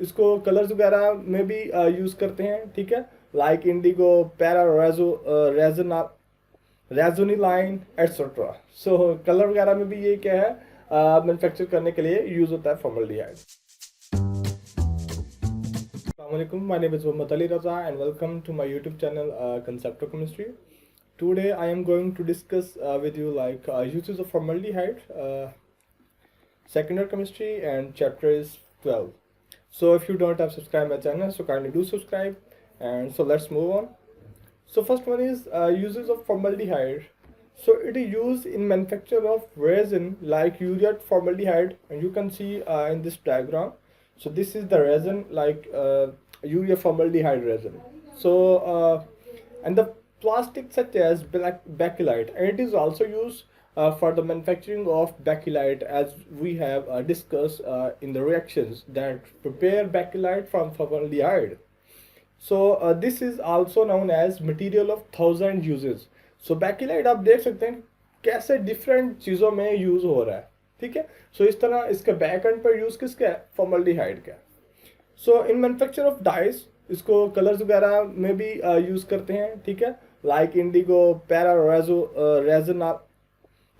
इसको कलर्स वगैरह में भी यूज़ करते हैं, ठीक है, लाइक इंडिगो, पैरा, रेजोनिलाइन एटसेट्रा। सो कलर वगैरह में भी ये क्या है, मैन्युफैक्चर करने के लिए यूज़ होता है formaldehyde. Assalamualaikum, my name is Mohammad Ali Raza and welcome to my YouTube channel Concept of Chemistry. Today I am going to discuss with you uses of formaldehyde, secondary chemistry, and chapter is 12. So if you don't have subscribed my channel, so kindly do subscribe. And so let's move on. So first one is uses of formaldehyde. So it is used in manufacture of resin like urea formaldehyde, and you can see in this diagram. So this is the resin urea formaldehyde resin. So and the plastic such as bakelite, and it is also used for the manufacturing of bakelite, as we have discussed in the reactions that prepare bakelite from formaldehyde. So this is also known as material of 1000 uses. So bakelite आप देख सकते हैं कैसे different चीज़ों में use हो रहा है, ठीक है। सो इस तरह इसका बैक एंड पर यूज़ किसका है, फॉर्मल्डिहाइड का। सो इन मैन्युफैक्चर ऑफ डाइस इसको कलर्स वगैरह में भी यूज़ करते हैं, ठीक है, लाइक इंडिगो, पैरा,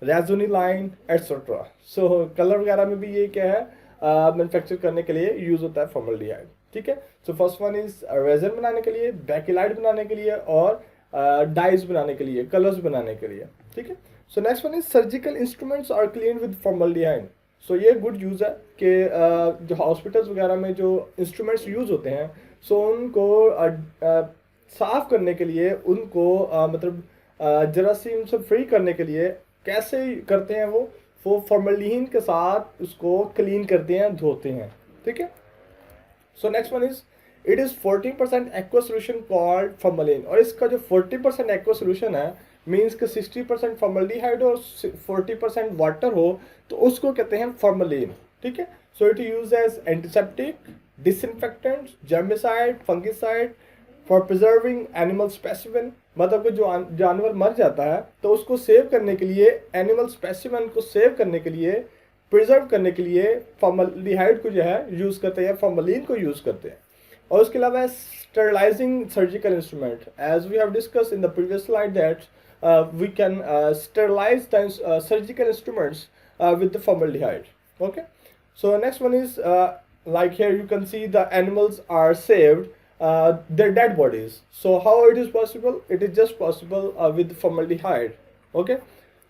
रेजोनिलाइन एटसेट्रा। सो कलर वगैरह में भी ये क्या है, मैन्युफैक्चर करने के लिए यूज़ होता है फॉर्मल्डिहाइड, ठीक है। So first one is resin बनाने के लिए, बैकेलाइट बनाने के लिए, और डाइज बनाने के लिए, कलर्स बनाने के लिए, ठीक है। So next one is surgical instruments are clean with formaldehyde. So ये गुड यूज़ है कि जो हॉस्पिटल्स वगैरह में जो इंस्ट्रूमेंट्स यूज़ होते हैं, सो उनको साफ करने के लिए, उनको जरासीम से फ्री करने के लिए कैसे करते हैं वो फॉर्मल्डिहाइड के साथ उसको क्लीन करते हैं, धोते हैं, ठीक है। So next one is it is 40% aqua solution called formalin, और इसका जो 40% एक्वा सोल्यूशन है मीन्स कि 60% फॉर्मल्डिहाइड और 40% वाटर हो, तो उसको कहते हैं फॉर्मलिन, ठीक है। So it use as antiseptic, disinfectant, germicide, fungicide for preserving animal specimen. मतलब कि जो जानवर मर जाता है तो उसको सेव करने के लिए, एनिमल स्पेसिमेन को सेव करने के लिए, प्रिजर्व करने के लिए फॉर्मल्डिहाइड को जो है यूज़ करते हैं, फॉर्मलिन को यूज़ करते हैं। और उसके अलावा sterilising surgical instrument, as we have discuss in the previous slide that we can sterilize the surgical instruments with the formaldehyde. Okay, so next one is like here you can see the animals are saved, their dead bodies. So how it is possible? It is just possible with formaldehyde. Okay,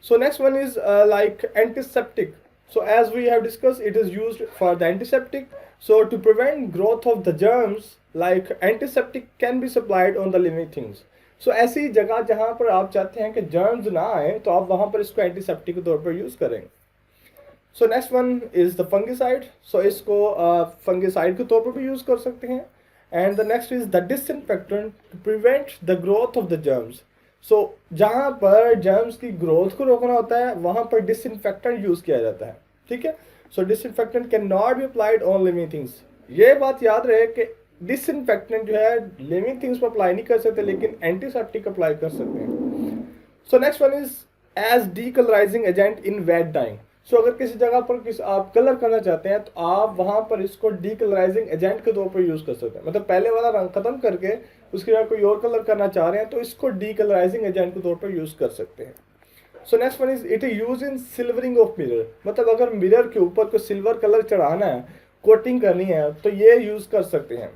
so next one is like antiseptic. So as we have discussed, it is used for the antiseptic. So to prevent growth of the germs, like antiseptic can be supplied on the living things. सो ऐसी जगह जहाँ पर आप चाहते हैं कि germs ना आए, तो आप वहाँ पर इसको एंटीसेप्टिक के तौर पर यूज़ करेंगे। So next one is the fungicide. So इसको फंगिसाइड के तौर पर भी यूज़ कर सकते हैं। And the next is the disinfectant to prevent the growth of the germs. So जहाँ पर जर्म्स की ग्रोथ को रोकना होता है, वहाँ पर डिसइंफेक्टेंट यूज़ किया जाता है, ठीक है। So disinfectant can not be applied on living things. ये बात याद रहे कि डिसइंफेक्टेंट जो है लिविंग थिंग्स पर अप्लाई नहीं कर सकते, लेकिन एंटीसेप्टिक अप्लाई कर सकते हैं। So next one is as decolourising agent in wet dyeing. So अगर किसी जगह पर आप कलर करना चाहते हैं, तो आप वहाँ पर इसको डीकलराइजिंग एजेंट के तौर पर यूज़ कर सकते हैं। मतलब पहले वाला रंग ख़त्म करके उसके बाद कोई और कलर करना चाह रहे हैं, तो इसको डीकलराइजिंग एजेंट के तौर पर यूज़ कर सकते हैं। So next one is it is use in silvering of mirror. मतलब अगर मिरर के ऊपर कोई सिल्वर कलर चढ़ाना है, कोटिंग करनी है, तो ये यूज़ कर सकते हैं।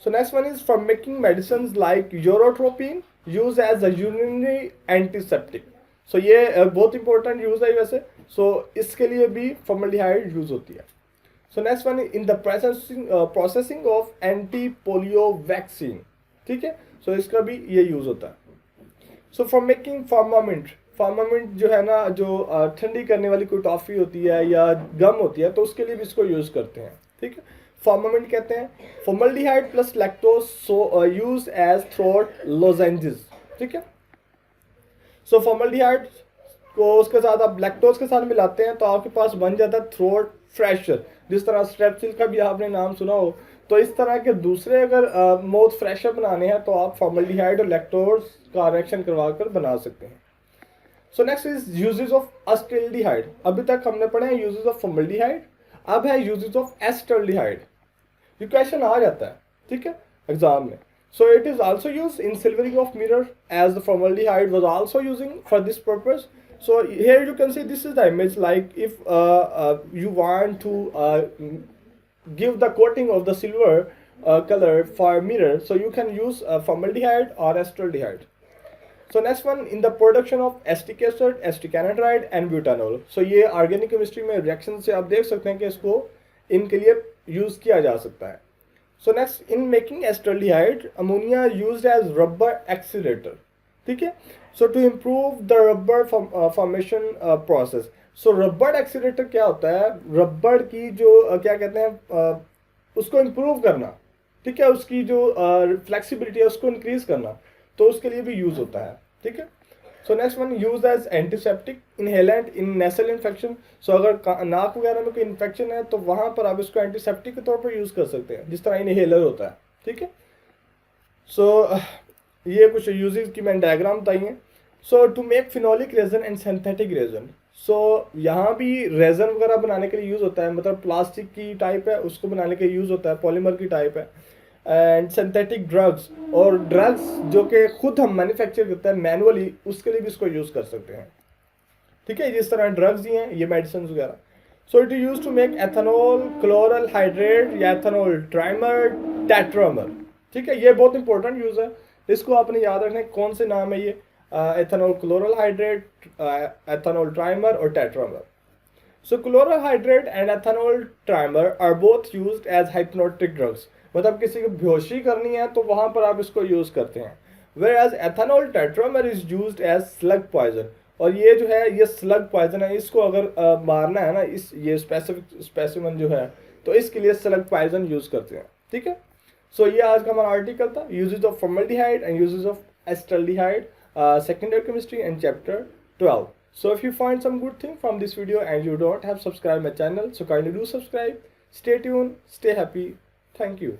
So next one is for making medicines like urotropin used as a urinary antiseptic. So ये बहुत important use है वैसे। So इसके लिए भी formaldehyde यूज होती है। So next one is in the processing of anti-polio vaccine, ठीक है। So इसका भी ये यूज होता है। So for making Firmament जो है ना, जो ठंडी करने वाली कोई टॉफ़ी होती है या गम होती है, तो उसके लिए भी इसको यूज़ करते हैं, ठीक है। फॉर्मामेंट कहते हैं फॉर्मल्डिहाइड प्लस लैक्टोज, सो यूज एज थ्रोट लोजेंजेस, ठीक है। सो फॉर्मल्डिहाइड को उसके साथ आप लैक्टोज के साथ मिलाते हैं, तो आपके पास बन जाता है थ्रोट फ्रेशर। जिस तरह स्ट्रेप्सिल का भी आपने नाम सुना हो, तो इस तरह के दूसरे अगर माउथ फ्रेशर बनाने हैं, तो आप फॉर्मल्डिहाइड और लैक्टोज का रिएक्शन करवा कर बना सकते हैं। So next is uses of acetaldehyde. अभी तक हमने पढ़े हैं यूजेस ऑफ फॉर्मल्डिहाइड, अब है यूजेस ऑफ एस्टेल्डिहाइड। ये क्वेश्चन आ जाता है, ठीक है, एग्जाम में. So it is also used in silvering of mirror as the formaldehyde was also using for this purpose. So here you can see this is the image, like if you want to give the coating of the silver color for mirror, so you can use formaldehyde or acetaldehyde. So next one, in the production of acetic acid, acetic anhydride and butanol. So ये organic chemistry में reaction से आप देख सकते हैं कि इसको इनके लिए यूज किया जा सकता है. So next, in making acetaldehyde, ammonia used as rubber accelerator. ठीक है. So to improve the rubber formation process. So rubber accelerator क्या होता है? रबर की जो क्या कहते हैं उसको improve करना, ठीक है, उसकी जो फ्लेक्सिबिलिटी है उसको इंक्रीज करना, तो उसके लिए भी यूज होता है, ठीक है. So next one, use as antiseptic inhalant in nasal infection. So अगर नाक वगैरह में कोई इन्फेक्शन है तो वहां पर आप इसको एंटीसेप्टिक के तौर पर यूज कर सकते हैं, जिस तरह इनहेलर होता है, ठीक है. सो ये कुछ यूजेस की मैंने डायग्राम बताई हैं. So to make phenolic resin and synthetic resin. So यहाँ भी रेजन वगैरह बनाने के लिए यूज होता है, मतलब प्लास्टिक की टाइप है उसको बनाने के लिए यूज होता है, पॉलीमर की टाइप है. एंड सिंथेटिक ड्रग्स, और ड्रग्स जो कि खुद हम मैन्युफैक्चर करते हैं मैनुअली, उसके लिए भी इसको यूज कर सकते हैं, ठीक है. जिस तरह ड्रग्स ही हैं ये मेडिसिन वगैरह. So it is use to make ethanol chloral hydrate या एथेनॉल ट्राइमर टेट्रामर, ठीक है. ये बहुत इंपॉर्टेंट यूज है, इसको आपने याद रखना है कौन से नाम है ये, ethanol chloral hydrate, ethanol trimer और tetramer. So chloral hydrate and ethanol trimer are both used as hypnotic drugs. मतलब किसी को बेहोशी करनी है तो वहां पर आप इसको यूज करते हैं. Whereas ethanol tetramer is used as slug poison. और ये जो है ये स्लग पॉइजन है, इसको अगर मारना है ना, इस ये स्पेसिफिक स्पेसिमन जो है, तो इसके लिए स्लग पॉइजन यूज करते हैं, ठीक है. सो ये आज का हमारा आर्टिकल था, uses of formaldehyde and uses of acetaldehyde, second year chemistry and chapter 12. So if you find some good thing from this video and you don't have subscribed my channel, so kindly do subscribe. Stay tuned, stay happy. Thank you.